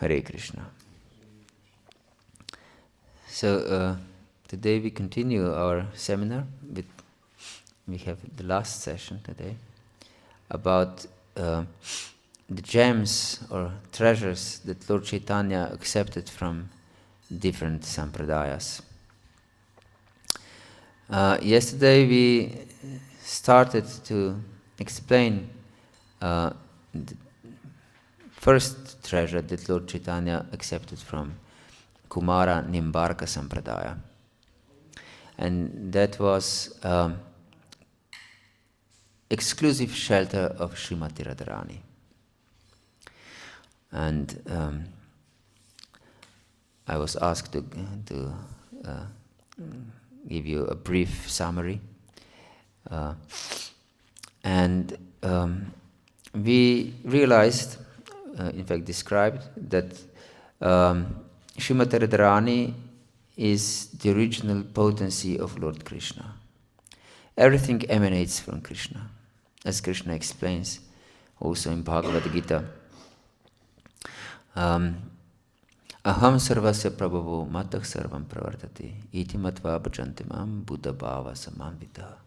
Hare Krishna. So today we continue our seminar we have the last session today about the gems or treasures that Lord Chaitanya accepted from different sampradayas. Yesterday we started to explain the first treasure that Lord Chaitanya accepted from Kumara-Nimbarka sampradaya, and that was exclusive shelter of Srimati Radharani. And I was asked to give you a brief summary, and we realized, in fact described, that Srimati Radharani is the original potency of Lord Krishna. Everything emanates from Krishna, as Krishna explains also in Bhagavad-Gita. Aham sarvasya prabhavo matah sarvam pravartati iti matva bhajanti mam Buddha Bhava samanvita.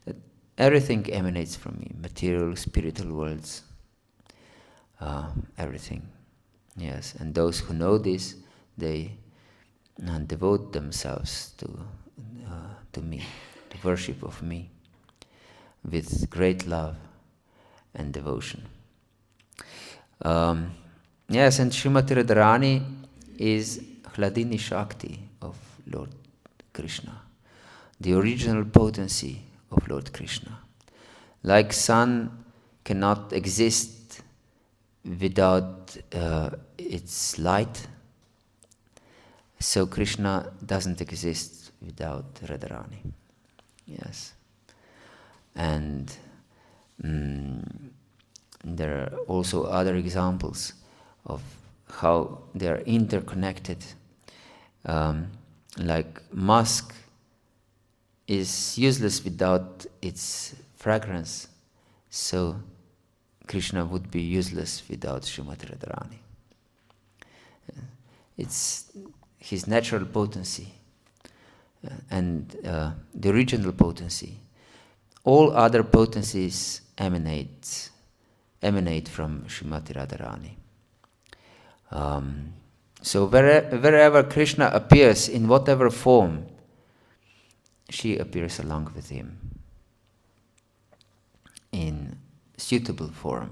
That everything emanates from me, material, spiritual worlds, everything. Yes, and those who know this, they devote themselves to me, to worship of me, with great love and devotion. Yes, and Srimati Radharani is Hladini Shakti of Lord Krishna, the original potency of Lord Krishna. Like sun cannot exist without its light, so Krishna doesn't exist without Radharani. Yes. And there are also other examples of how they are interconnected. Like musk is useless without its fragrance, so Krishna would be useless without Srimati Radharani. It's his natural potency and the original potency. All other potencies emanate from Srimati Radharani. So wherever Krishna appears, in whatever form, she appears along with him in suitable form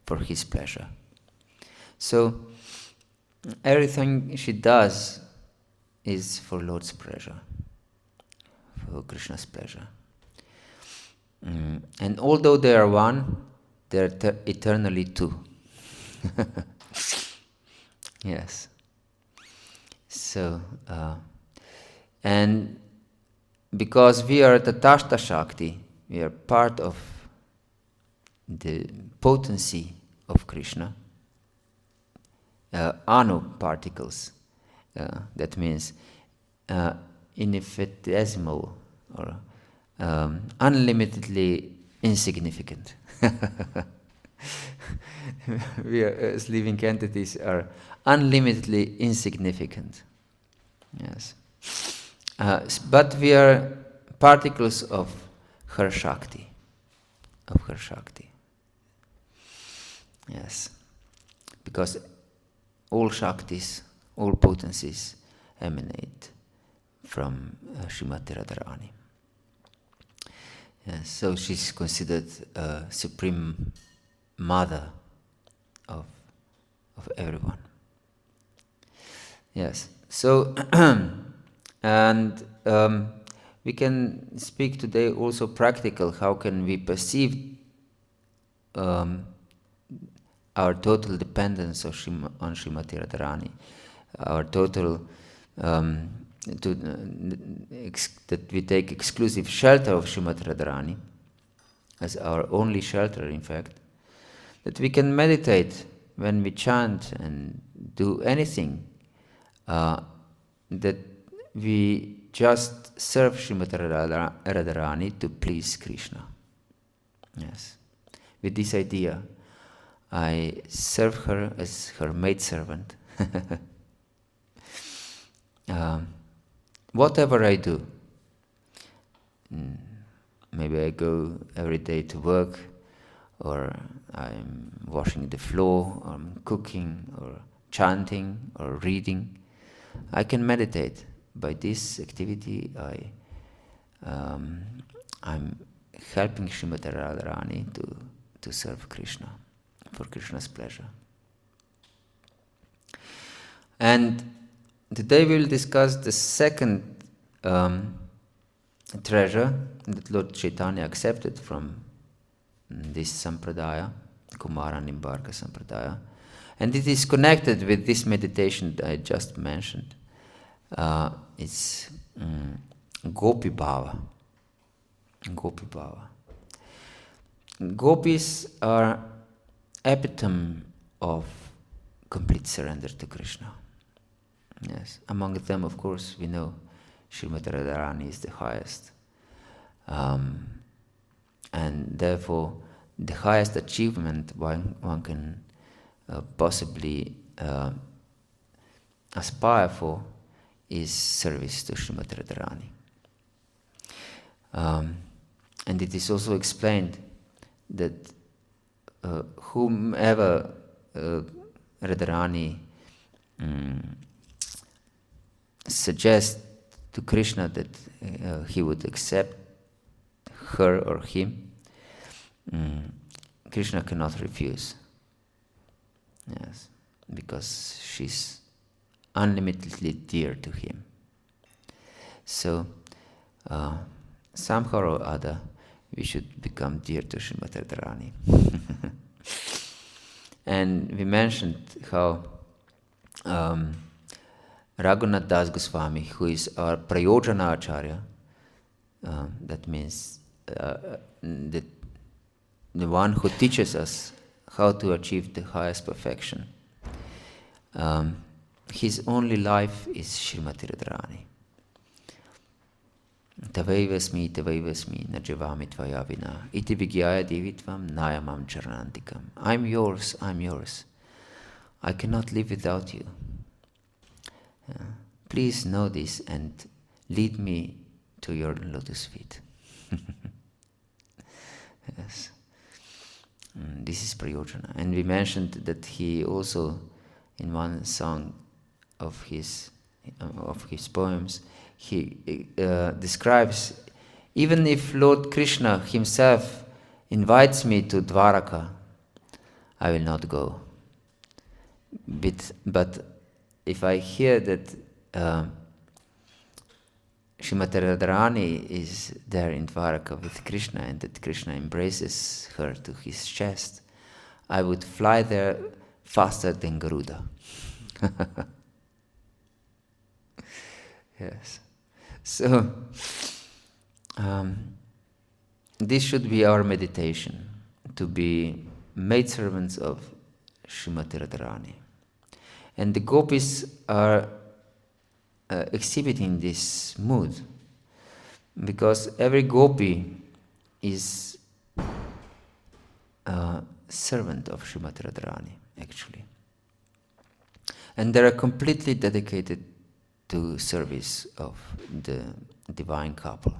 for his pleasure. So everything she does is for Lord's pleasure, for Krishna's pleasure. And although they are one, they are eternally two. Yes. So, and because we are Tatashta Shakti, we are part of the potency of Krishna, Anu particles, that means infinitesimal or unlimitedly insignificant. We are, as living entities, are unlimitedly insignificant. Yes. But we are particles of her Shakti. Yes. Because all Shaktis, all potencies emanate from Srimati Radharani. Yes, so she's considered a supreme mother of everyone. Yes, so and we can speak today also practical. How can we perceive our total dependence on Srimati Radharani, our total that we take exclusive shelter of Srimati Radharani as our only shelter, in fact, that we can meditate when we chant and do anything, that we just serve Srimati Radharani to please Krishna. Yes, with this idea, I serve her as her maidservant. Whatever I do, maybe I go every day to work, or I'm washing the floor, or I'm cooking, or chanting, or reading, I can meditate. By this activity, I'm helping Srimati Radharani to serve Krishna, for Krishna's pleasure. And today we will discuss the second treasure that Lord Chaitanya accepted from this sampradaya, Kumara-Nimbarka sampradaya. And it is connected with this meditation that I just mentioned. It's Gopi Bhava. Gopi Bhava. Gopis are epitome of complete surrender to Krishna. Yes, among them, of course, we know Srimati Radharani is the highest. And therefore, the highest achievement one can possibly aspire for is service to Srimati Radharani. And it is also explained that whomever Radharani suggests to Krishna that he would accept her or him, Krishna cannot refuse. Yes, because she's unlimitedly dear to him. So, somehow or other, we should become dear to Srimati Radharani. And we mentioned how Raghunath Das Goswami, who is our Prayojana Acharya, that means the one who teaches us how to achieve the highest perfection, his only life is Srimati Radharani. Tavaivasmi, najavami tvaya vina, iti vigyaya devitvam nayamam charanantikam. I'm yours. I cannot live without you. Please know this and lead me to your lotus feet. Yes. This is Prayojana. And we mentioned that he also, in one song of his poems, he describes, even if Lord Krishna himself invites me to Dwaraka, I will not go. But if I hear that Srimati Radharani is there in Dwaraka with Krishna and that Krishna embraces her to his chest, I would fly there faster than Garuda. Yes. So, this should be our meditation, to be maidservants of Srimati Radharani. And the gopis are exhibiting this mood, because every gopi is a servant of Srimati Radharani, actually. And they are completely dedicated to service of the divine couple.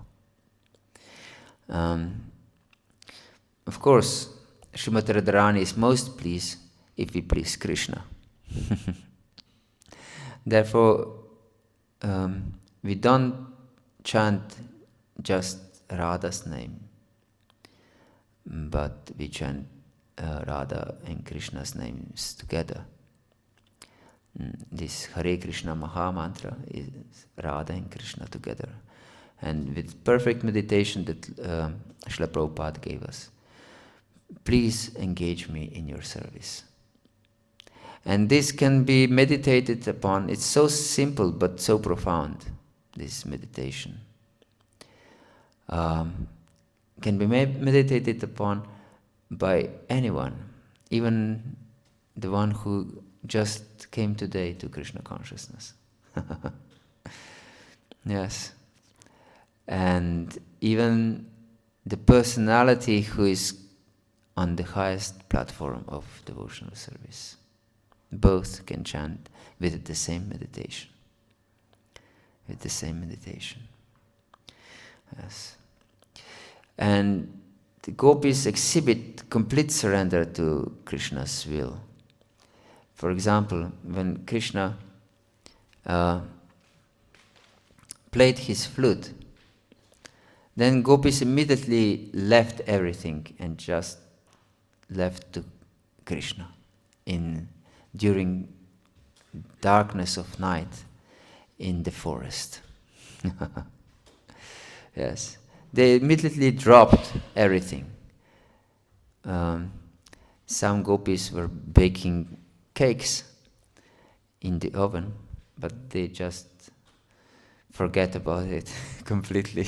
Of course, Srimati Radharani is most pleased if we please Krishna. Therefore, we don't chant just Radha's name, but we chant Radha and Krishna's names together. This Hare Krishna Maha Mantra is Radha and Krishna together. And with perfect meditation that Srila Prabhupada gave us, please engage me in your service. And this can be meditated upon. It's so simple but so profound, this meditation. Can be meditated upon by anyone, even the one who just came today to Krishna consciousness. Yes. And even the personality who is on the highest platform of devotional service. Both can chant with the same meditation. With the same meditation. Yes. And the gopis exhibit complete surrender to Krishna's will. For example, when Krishna played his flute, then gopis immediately left everything and just left to Krishna during darkness of night in the forest. Yes, they immediately dropped everything. Some gopis were baking cakes in the oven, but they just forget about it completely.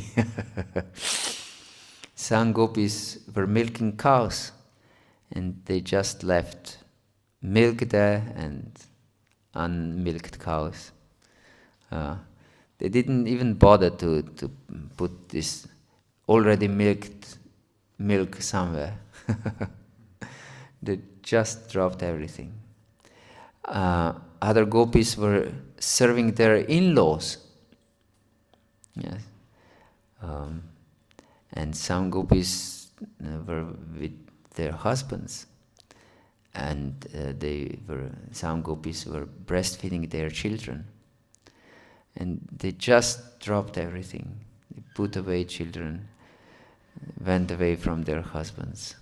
Some gopis were milking cows, and they just left milk there and unmilked cows. They didn't even bother to put this already milked milk somewhere. They just dropped everything. Other gopis were serving their in-laws. Yes. And some gopis were with their husbands. And some gopis were breastfeeding their children. And they just dropped everything. They put away children, went away from their husbands,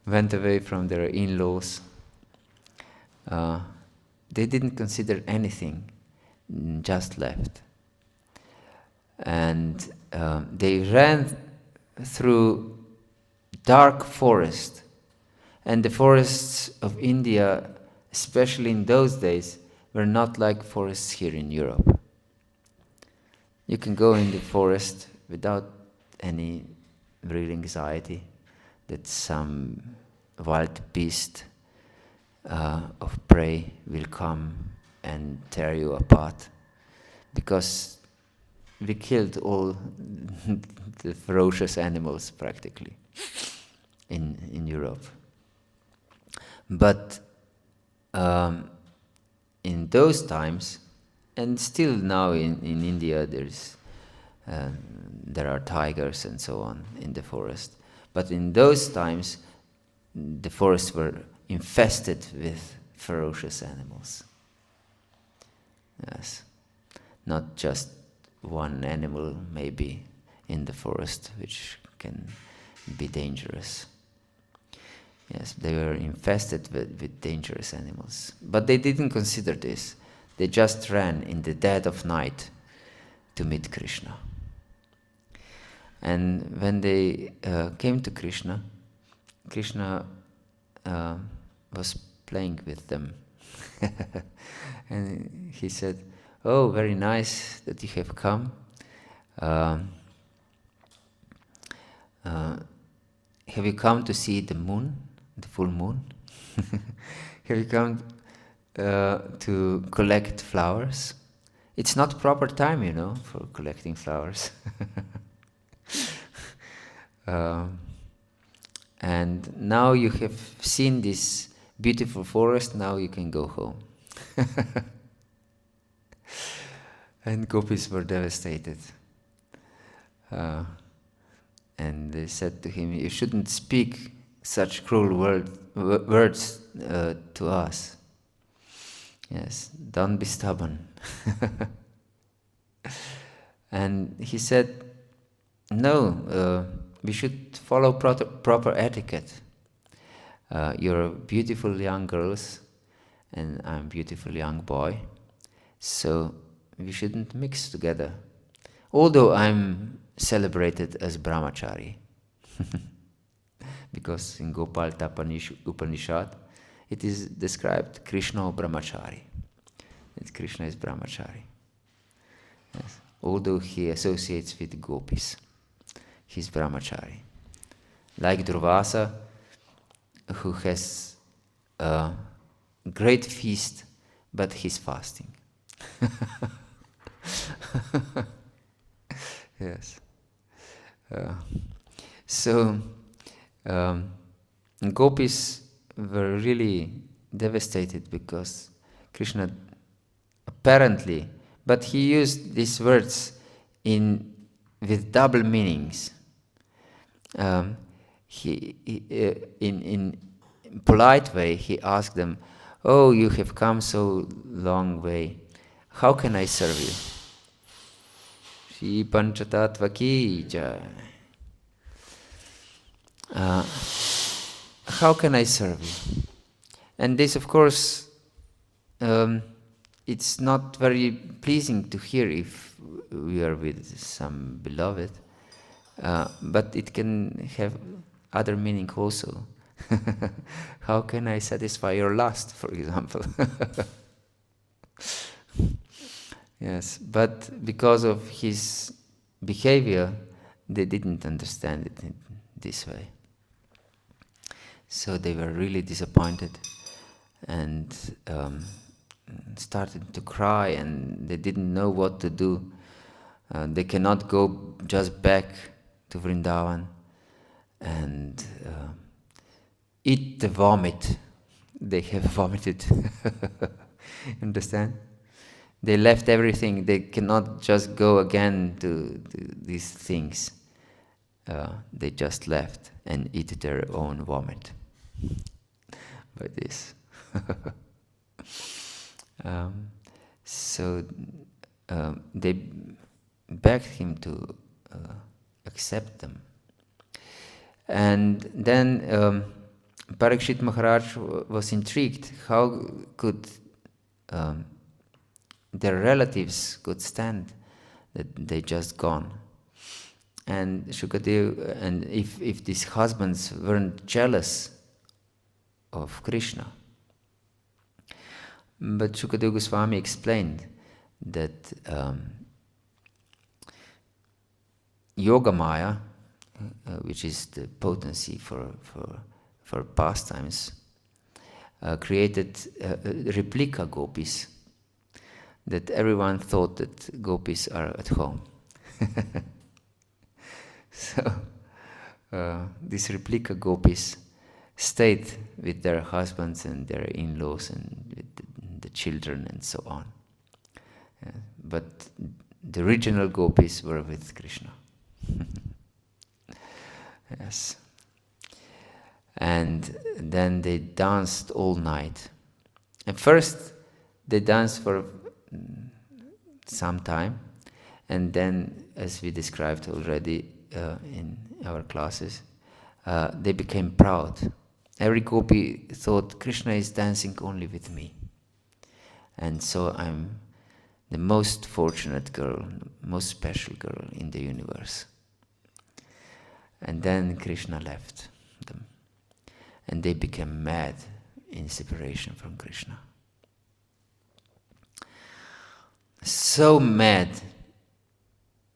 went away from their in-laws. They didn't consider anything, just left. And they ran through dark forest. And the forests of India, especially in those days, were not like forests here in Europe. You can go in the forest without any real anxiety that some wild beast of prey will come and tear you apart, because we killed all the ferocious animals practically in Europe. But in those times, and still now in India, there are tigers and so on in the forest. But in those times, the forests were infested with ferocious animals. Yes, not just one animal maybe in the forest which can be dangerous. Yes, they were infested with dangerous animals. But they didn't consider this. They just ran in the dead of night to meet Krishna. And when they came to Krishna, Krishna was playing with them. And he said, "Oh, very nice that you have come. Have you come to see the moon, the full moon? Have you come to collect flowers? It's not proper time, for collecting flowers." And now you have seen this beautiful forest, now you can go home. And gopis were devastated. And they said to him, "You shouldn't speak such cruel words to us. Yes, don't be stubborn." And he said, "No, we should follow proper etiquette. You're beautiful young girls, and I'm a beautiful young boy, so we shouldn't mix together. Although I'm celebrated as brahmachari." Because in Gopalta Upanishad, it is described Krishna brahmachari. That Krishna is brahmachari. Yes. Although he associates with gopis, he's brahmachari. Like Durvasa, who has a great feast, but he's fasting. Yes. So gopis were really devastated because Krishna apparently, but he used these words with double meanings. In polite way, he asked them, "Oh, you have come so long way. How can I serve you?" Shri Panchatattva ki jai. How can I serve you? And this, of course, it's not very pleasing to hear if we are with some beloved, but it can have other meaning also. How can I satisfy your lust, for example? Yes, but because of his behavior, they didn't understand it in this way. So they were really disappointed and started to cry, and they didn't know what to do. They cannot go just back to Vrindavan and eat the vomit. They have vomited. Understand? They left everything. They cannot just go again to these things. They just left and eat their own vomit by this. So they begged him to accept them. And then Parikshit Maharaj was intrigued. How could their relatives could stand that they just gone? And Shukadev, and if these husbands weren't jealous of Krishna. But Shukadev Goswami explained that Yoga Maya, which is the potency for pastimes, created replica gopis, that everyone thought that gopis are at home. So these replica gopis stayed with their husbands and their in-laws and with the children and so on. But the original gopis were with Krishna. Yes. And then they danced all night. At first, they danced for some time, and then, as we described already in our classes, they became proud. Every gopi thought Krishna is dancing only with me, and so I'm the most fortunate girl, most special girl in the universe. And then Krishna left them, and they became mad in separation from Krishna. So mad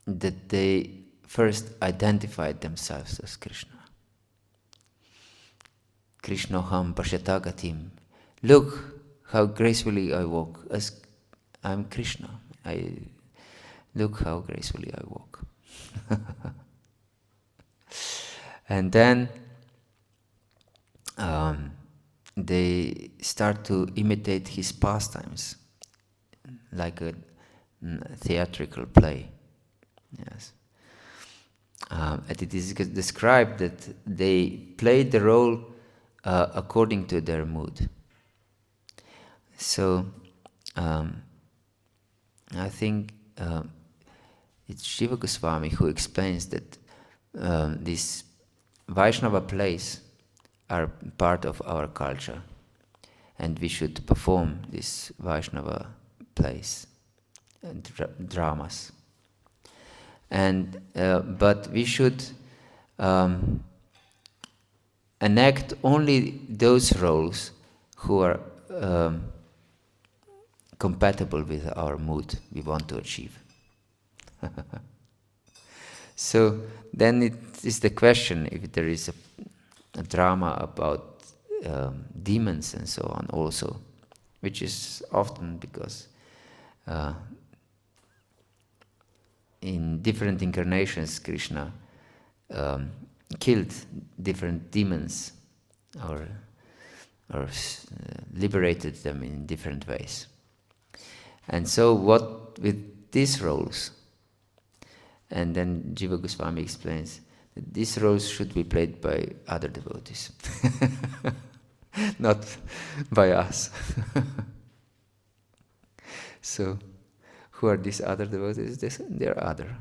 that they first identified themselves as Krishna. Krishnoham pashyatagatim. Look how gracefully I walk. As I'm Krishna. Look how gracefully I walk. And then they start to imitate his pastimes, like a theatrical play. Yes. And it is described that they played the role according to their mood. So I think it's Shiva Goswami who explains that these Vaishnava plays are part of our culture, and we should perform these Vaishnava plays and dramas. And but we should enact only those roles who are compatible with our mood we want to achieve. So then it is the question if there is a drama about demons and so on also, which is often because in different incarnations Krishna killed different demons or liberated them in different ways. And so what with these roles, and then Jiva Goswami explains that these roles should be played by other devotees, not by us. So, who are these other devotees? They are other.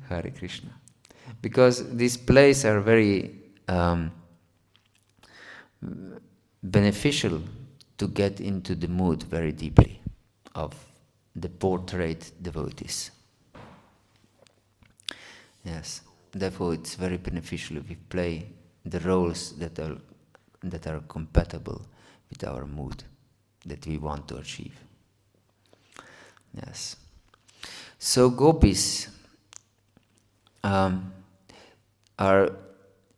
Hare Krishna. Because these plays are very beneficial to get into the mood very deeply of the portrayed devotees. Yes, therefore it's very beneficial if we play the roles that are compatible with our mood that we want to achieve. Yes. So gopis are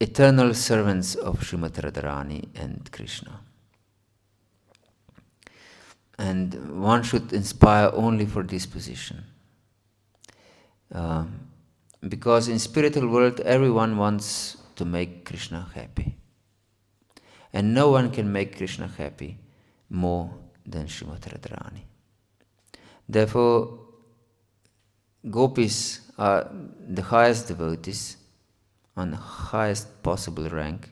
eternal servants of Srimati Radharani and Krishna. And one should inspire only for this position. Because in spiritual world, everyone wants to make Krishna happy. And no one can make Krishna happy more than Srimati Radharani. Therefore, gopis are the highest devotees on the highest possible rank,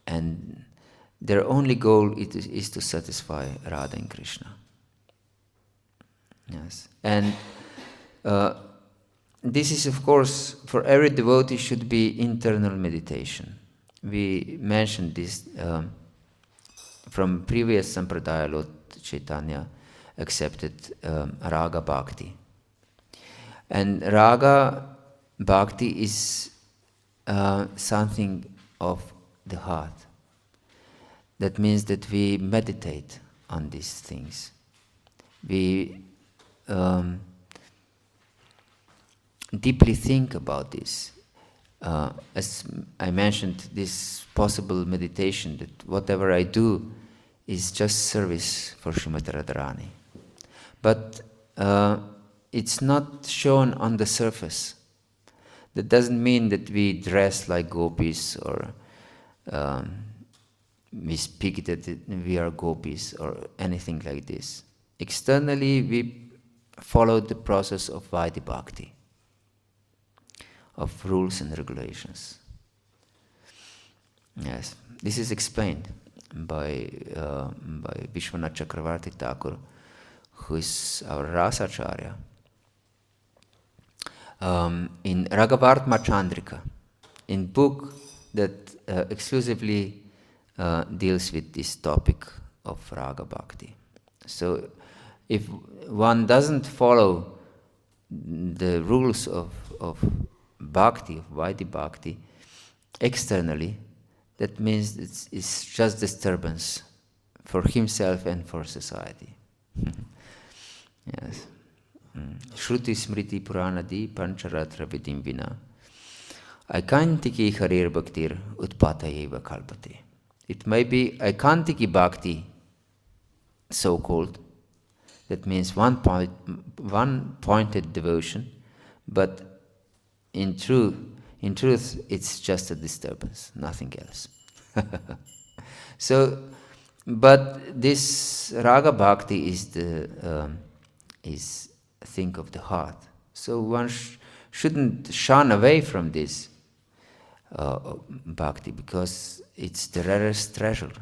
and their only goal is to satisfy Radha and Krishna. Yes, and this is, of course, for every devotee should be internal meditation. We mentioned this from previous sampradaya. Lord Chaitanya accepted raga bhakti, and raga bhakti is something of the heart. That means that we meditate on these things. We deeply think about this. As I mentioned, this possible meditation, that whatever I do is just service for Srimati Radharani. But it's not shown on the surface. That doesn't mean that we dress like gopis or we speak that we are gopis or anything like this. Externally, we follow the process of Vaidhi Bhakti, of rules and regulations. Yes, this is explained by Vishwanath Chakravarti Thakur, who is our Rasacharya, in Ragavartma Chandrika, in book that exclusively deals with this topic of Raga Bhakti. So, if one doesn't follow the rules of Bhakti, of Vaidhi Bhakti, externally, that means it's just disturbance for himself and for society. Yes. Shruti Smriti Puranadi Pancharatra Vidim Vina Aikantiki Harir Bhaktir Utpatayeva Kalpate. It may be Aikantiki Bhakti, so called. That means one-pointed devotion, but in truth, it's just a disturbance, nothing else. So, but this Raga Bhakti is a thing of the heart. So one shouldn't shun away from this Bhakti, because it's the rarest treasure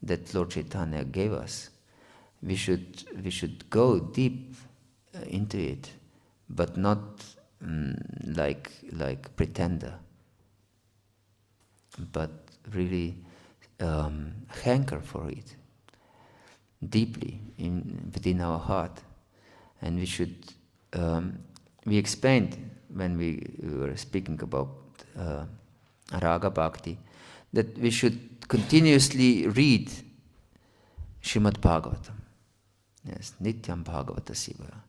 that Lord Chaitanya gave us. We should go deep into it, but not like pretender, but really hanker for it deeply within our heart. And we should. We explained when we were speaking about Raga Bhakti that we should continuously read Srimad Bhagavatam. Yes, Nityam Bhagavata Siva.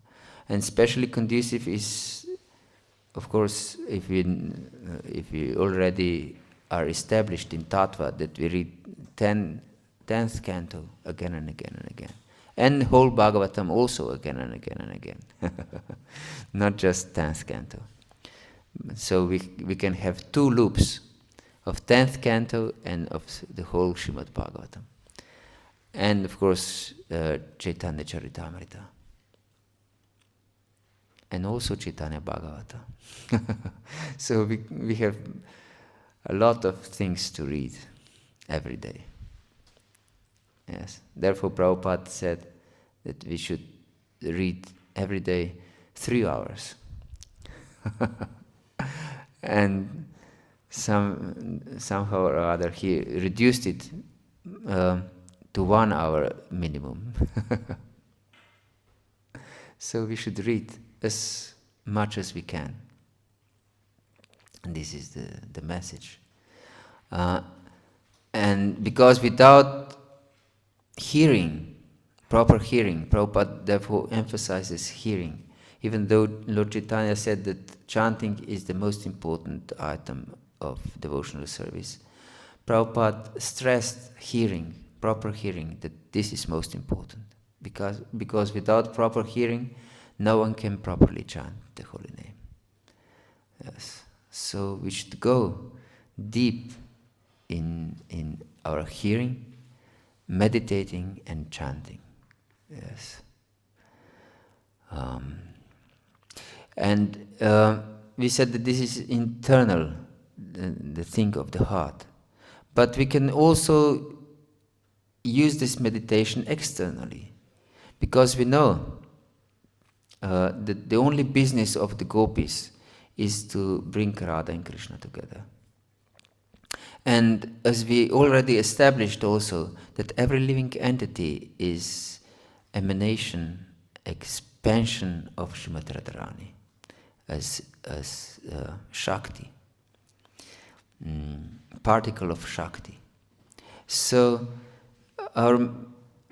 And especially conducive is, of course, if we already are established in Tattva, that we read 10th canto again and again and again. And whole Bhagavatam also again and again and again. Not just 10th canto. So we can have 2 loops of 10th canto and of the whole Srimad Bhagavatam. And of course, Chaitanya Charitamrita. And also Chaitanya Bhagavata. So we have a lot of things to read every day. Yes. Therefore, Prabhupada said that we should read every day 3 hours. And somehow or other he reduced it to 1 hour minimum. So we should read as much as we can. And this is the message. And because without hearing, proper hearing, Prabhupada therefore emphasizes hearing. Even though Lord Chaitanya said that chanting is the most important item of devotional service, Prabhupada stressed hearing, proper hearing, that this is most important. Because without proper hearing, no one can properly chant the holy name. Yes. So we should go deep in our hearing, meditating and chanting. Yes. And we said that this is internal, the thing of the heart. But we can also use this meditation externally, because we know that the only business of the gopis is to bring Radha and Krishna together. And as we already established also, that every living entity is emanation, expansion of Srimati Radharani as Shakti, particle of Shakti. So our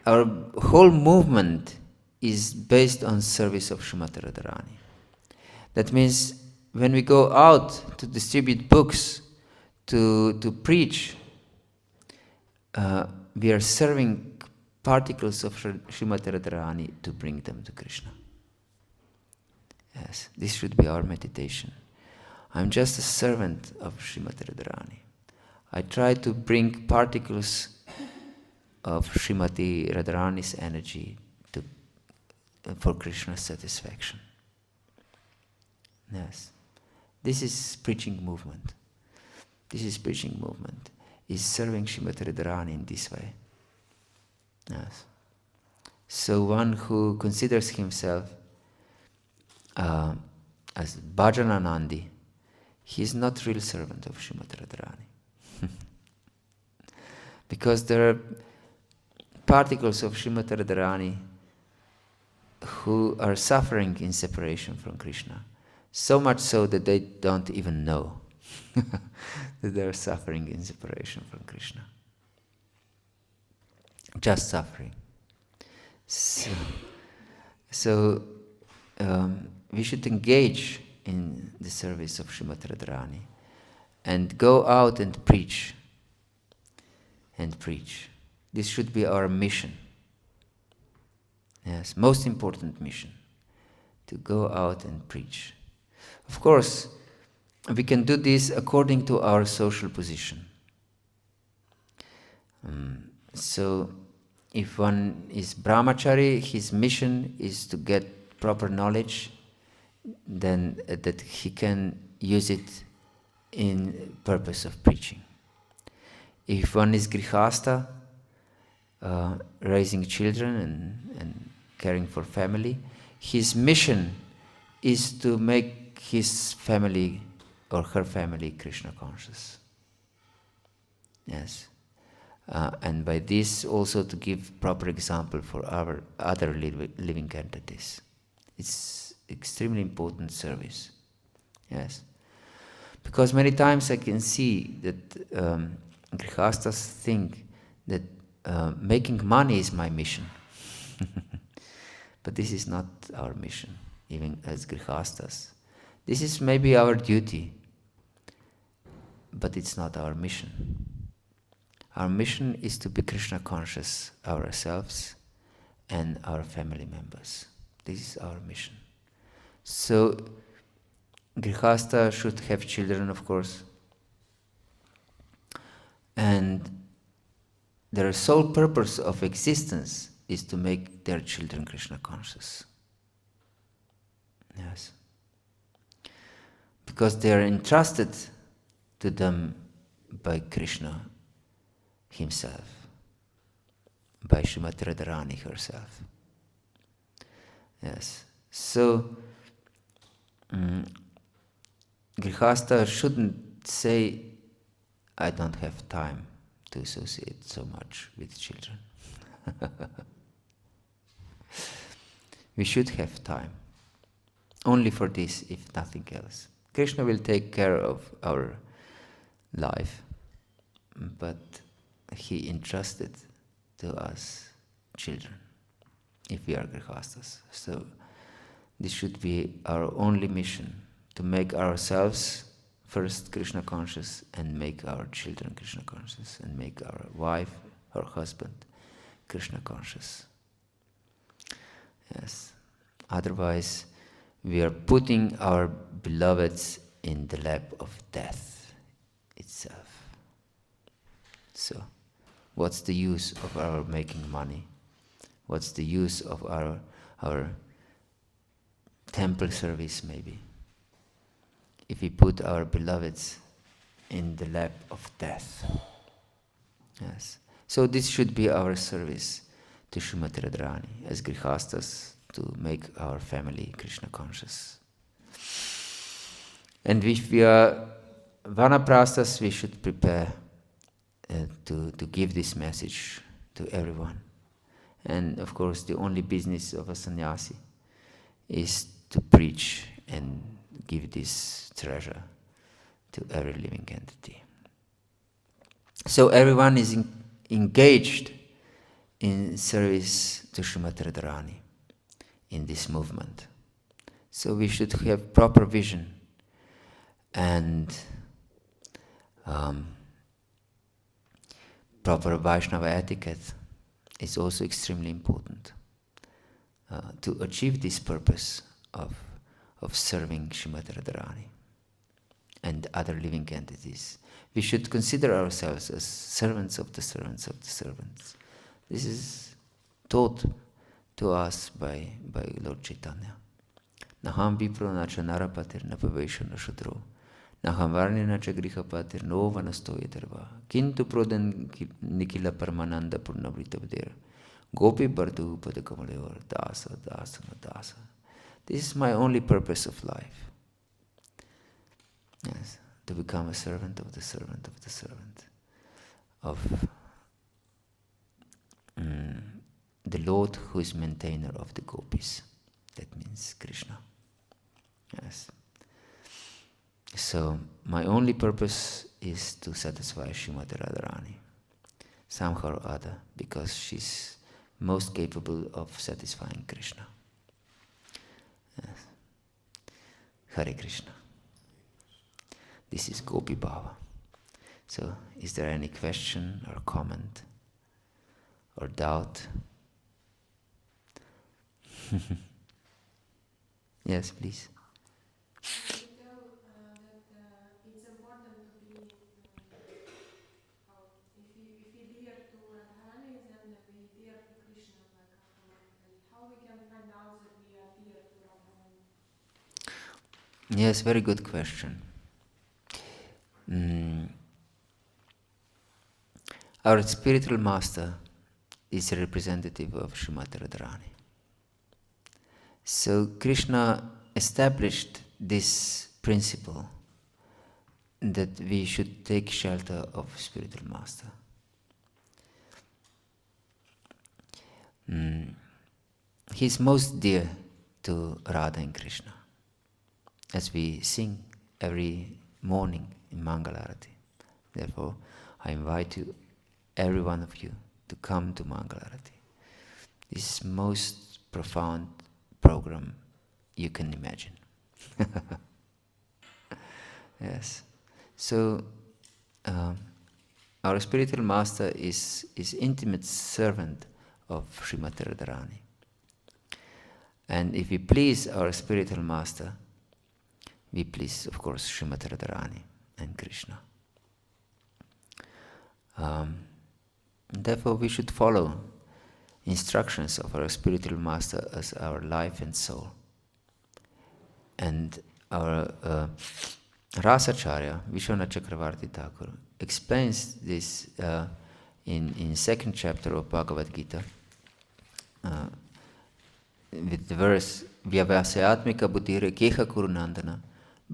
whole movement is based on service of Srimati Radharani. That means when we go out to distribute books, to preach, we are serving particles of Srimati Radharani to bring them to Krishna. Yes, this should be our meditation. I'm just a servant of Srimati Radharani. I try to bring particles of Srimati Radharani's energy for Krishna's satisfaction. Yes, this is preaching movement. This is preaching movement. Is serving Srimati Radharani in this way. Yes. So one who considers himself as Bhajananandi, he is not real servant of Srimati Radharani. Because there are particles of Srimati Radharani who are suffering in separation from Krishna. So much so that they don't even know that they are suffering in separation from Krishna. Just suffering. So we should engage in the service of Srimati Radharani and go out and preach. And preach. This should be our mission. Yes, most important mission. To go out and preach. Of course, we can do this according to our social position. So, if one is brahmachari, his mission is to get proper knowledge, then that he can use it in purpose of preaching. If one is grihasta, raising children and caring for family, his mission is to make his family or her family Krishna conscious. Yes. And by this also to give proper example for our other living entities. It's extremely important service. Yes. Because many times I can see that grihastas think that making money is my mission. But this is not our mission, even as grihastas. This is maybe our duty, but it's not our mission. Our mission is to be Krishna conscious ourselves and our family members. This is our mission. So, Grihastha should have children, of course, and their sole purpose of existence is to make their children Krishna conscious. Yes. Because they are entrusted to them by Krishna himself, by Srimati Radharani herself. Yes. So, Grihastha shouldn't say, I don't have time to associate so much with children. We should have time. Only for this, if nothing else. Krishna will take care of our life, but he entrusted to us children, if we are grihasthas. So this should be our only mission, to make ourselves first Krishna conscious and make our children Krishna conscious and make our wife, our husband Krishna conscious. Yes. Otherwise, we are putting our beloveds in the lap of death itself. So, what's the use of our making money? What's the use of our temple service, maybe, if we put our beloveds in the lap of death? Yes. So this should be our service to Srimati Radharani as grihasthas, to make our family Krishna conscious. And if we are vanaprasthas, we should prepare to give this message to everyone. And of course, the only business of a sannyasi is to preach and give this treasure to every living entity. So everyone is engaged in service to Srimati Radharani in this movement. So we should have proper vision, and proper Vaishnava etiquette is also extremely important to achieve this purpose of serving Srimati Radharani and other living entities. We should consider ourselves as servants of the servants of the servants. This is taught to us by Lord Chaitanya. Naham vipro na cha narapatir na pavesha na shudro. Naham varni na cha grihapatir no vanastoya dharva. Kintu prodan nikila paramananda purnavrita vadera. Gopi bardu padakamayor dasa dasa na dasa. This is my only purpose of life. Yes, to become a servant of the servant of the servant of the Lord who is maintainer of the gopis. That means Krishna. Yes. So my only purpose is to satisfy Srimati Radharani somehow or other, because she's most capable of satisfying Krishna. Yes. Hare Krishna. This is Gopi Bhava. So, is there any question or comment or doubt? Yes, please. You tell that it's important to be, if we dear to Radharani, then we dear to Krishna, like automatically. How we can find out that we are dear to Radharani? Yes, very good question. Our spiritual master is a representative of Srimati Radharani. So Krishna established this principle that we should take shelter of spiritual master. He is most dear to Radha and Krishna, as we sing every morning in Mangalarati. Therefore, I invite you, every one of you, to come to Mangalarati. This is most profound program you can imagine. Yes. So, our spiritual master is intimate servant of Srimati Radharani. And if we please our spiritual master, we please, of course, Srimati Radharani and Krishna. Therefore, we should follow instructions of our spiritual master as our life and soul. And our Rasacharya, Vishwanath Chakravarti Thakur, explains this in second chapter of Bhagavad Gita with the verse Vyavasyatmika buddhire keha kurunandana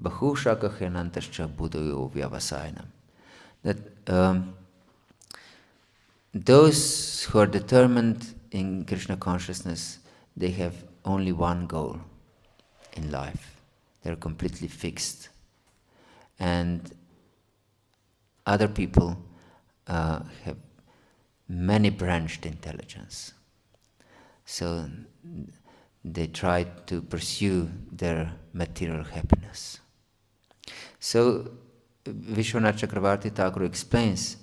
bahushaka khenantascha buddhayo vyavasayanam. That those who are determined in Krishna consciousness, they have only one goal in life. They're completely fixed. And other people have many branched intelligence. So they try to pursue their material happiness. So Vishwanath Chakravarti Thakur explains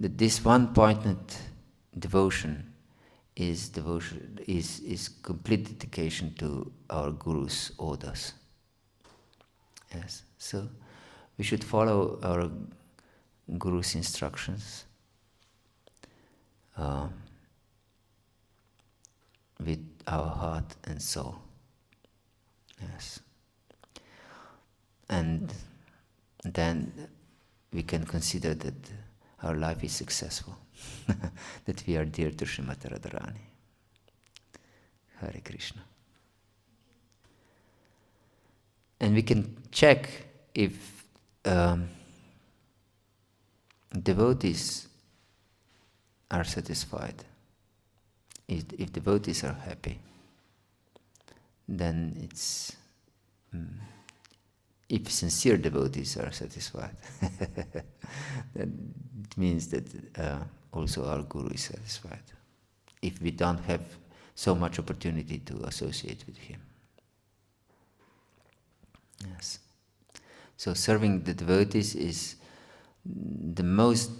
that this one-pointed devotion is complete dedication to our Guru's orders. Yes, so we should follow our Guru's instructions with our heart and soul. Yes, and then we can consider that our life is successful, that we are dear to Srimati Radharani. Hare Krishna. And we can check if devotees are satisfied, if devotees are happy, then it's if sincere devotees are satisfied, that it means that also our Guru is satisfied, if we don't have so much opportunity to associate with him. Yes. So serving the devotees is the most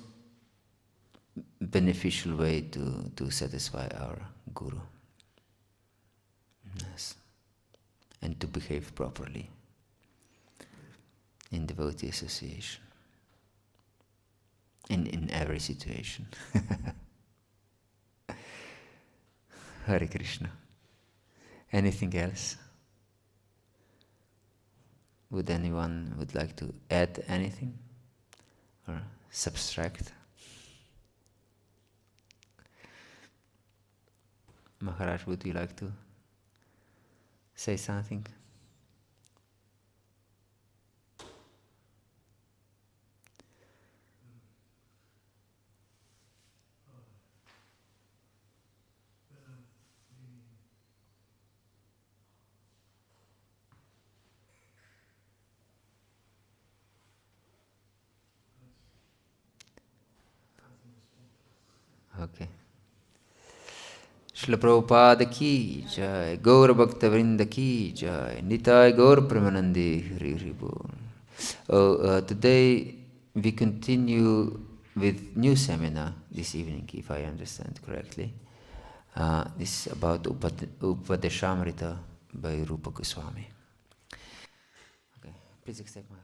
beneficial way to satisfy our Guru. Yes. And to behave properly in devotee association. In every situation. Hare Krishna. Anything else? Would anyone would like to add anything or subtract? Maharaj, would you like to say something? Okay. Srila Prabhupada ki jai, Gaur Bhakta Vrinda ki jai, Nitai Gaur Premanandi Hari Hari Bol. Today we continue with new seminar this evening, if I understand correctly. This is about Upadeshamrita by Rupa Goswami. Okay, please accept my